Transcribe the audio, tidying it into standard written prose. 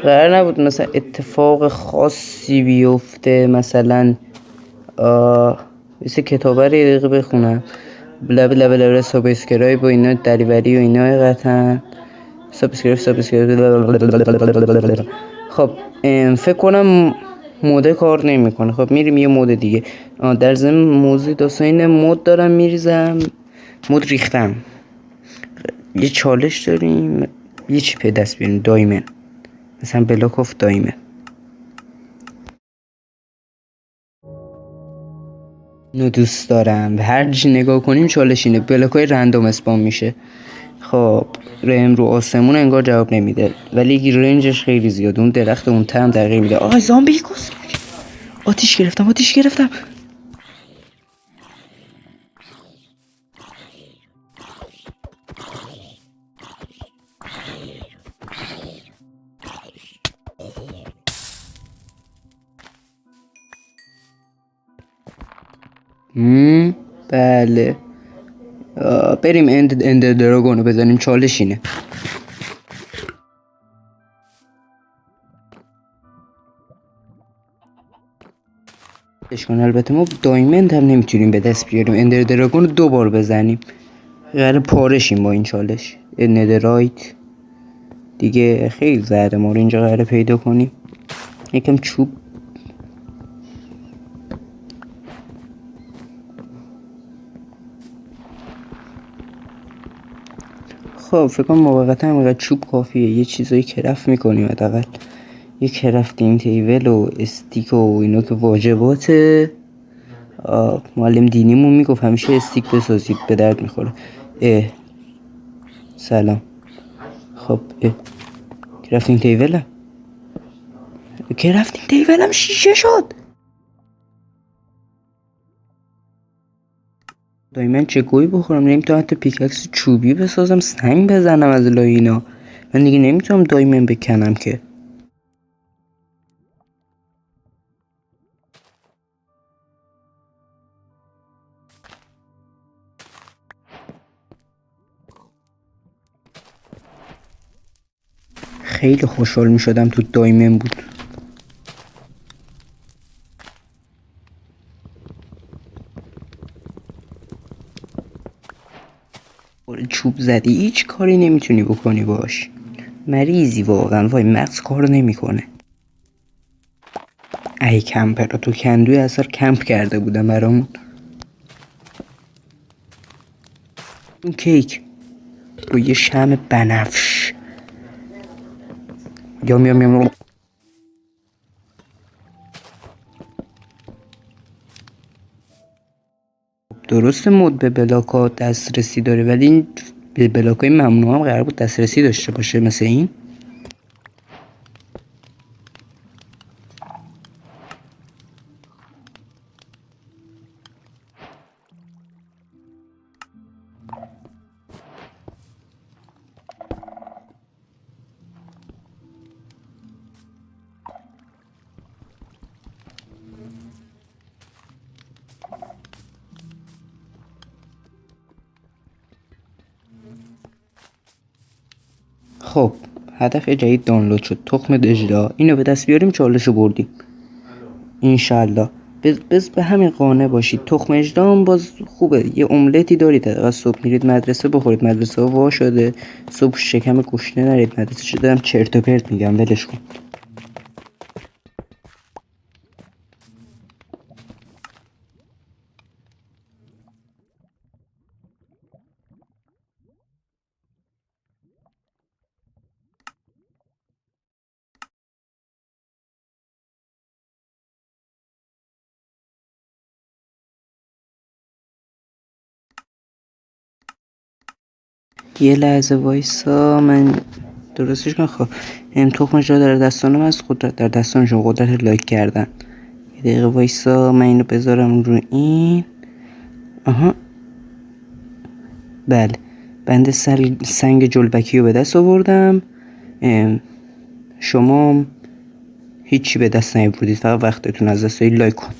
قرار نبود مثلا اتفاق خاصی بیفته، مثلا مثل کتابه رو یه دقیقه بخونم. بلا بلا بلا بلا سابسکرایب و اینا دریوری و اینا حقیقتا سابسکرایب. خب فکر کنم موده کار نمیکنه. خب میریم یه مود دیگه. در ضمن موضوع داستان مود دارم میریزم، مود ریختم. یه چالش داریم، یه چی به دست بیاریم. دایمن، مثلا بلاک آف دایمن. اینو دوست دارم و هر چی نگاه کنیم چالش اینه. بلاکای رندوم اسپام میشه. خب رم رو آسمون انگار جواب نمیده، ولی رنجش خیلی زیاد. اون درخت اون تم دقیقه میده. آقا زامبی کس. آتیش گرفتم. بله. بریم اند دراگون رو بزنیم. چالش اینه. البته ما دایمند هم نمیتونیم به دست بیاریم. اندر دراگون رو 2 بار بزنیم. قراره پارشیم با این چالش. ندرایت دیگه خیلی زهره. ما رو اینجا قراره پیدا کنیم. یکم چوب. خب فکر کنم موقتا همینقدر چوب کافیه. یه چیزایی کرفت میکنیم حداقل. یه کرفتینگ تیبل و استیک و اینا که واجباته. معلم دینیمون میگفت همیشه استیک بسازید، به درد میخوره. سلام. خب کرفتینگ تیبلم شیشه شد. من چه گویی بخورم؟ نمیتونم حتی پیککس چوبی بسازم، سنگ بزنم از لای اینا. من دیگه نمیتونم دایمن بکنم که. خیلی خوشحال میشدم تو دایمن بود. چوب زدی هیچ کاری نمیتونی بکنی باش. مریضی واقعا. وای مغز کار نمیکنه. ای کمپر تو کندوی اثر کمپ کرده بودم برامون. اون کیک با یه شم بنفش. یام درسته مود به بلاک‌ها دسترسی داره، ولی این به بلاک‌های ممنوع هم قرار بود دسترسی داشته باشه مثل این. خب هدف جدید دانلود شد. تخم دژلا. اینو به دست بیاریم چالشو بردیم انشالله. بز به همین قانع باشید. تخم اژدها باز خوبه. یه املتی دارید از صبح میرید مدرسه بخورید. مدرسه ها وا شده. صبح شکم گشنه نرید مدرسه. شدم چرت و پرت میگم، ولش کن. یه لحظه وایسا من درستش کنم. خب تخم اژدها در دستانم از قدرت در دستانشون قدرت لایک کردن. یه دقیقه وایسا من اینو بذارم رو این. آها بله. بنده سنگ جلبکی رو به دست آوردم. شما هیچی به دست نیاوردید، فقط وقتتون از دست دادید. لایک کن.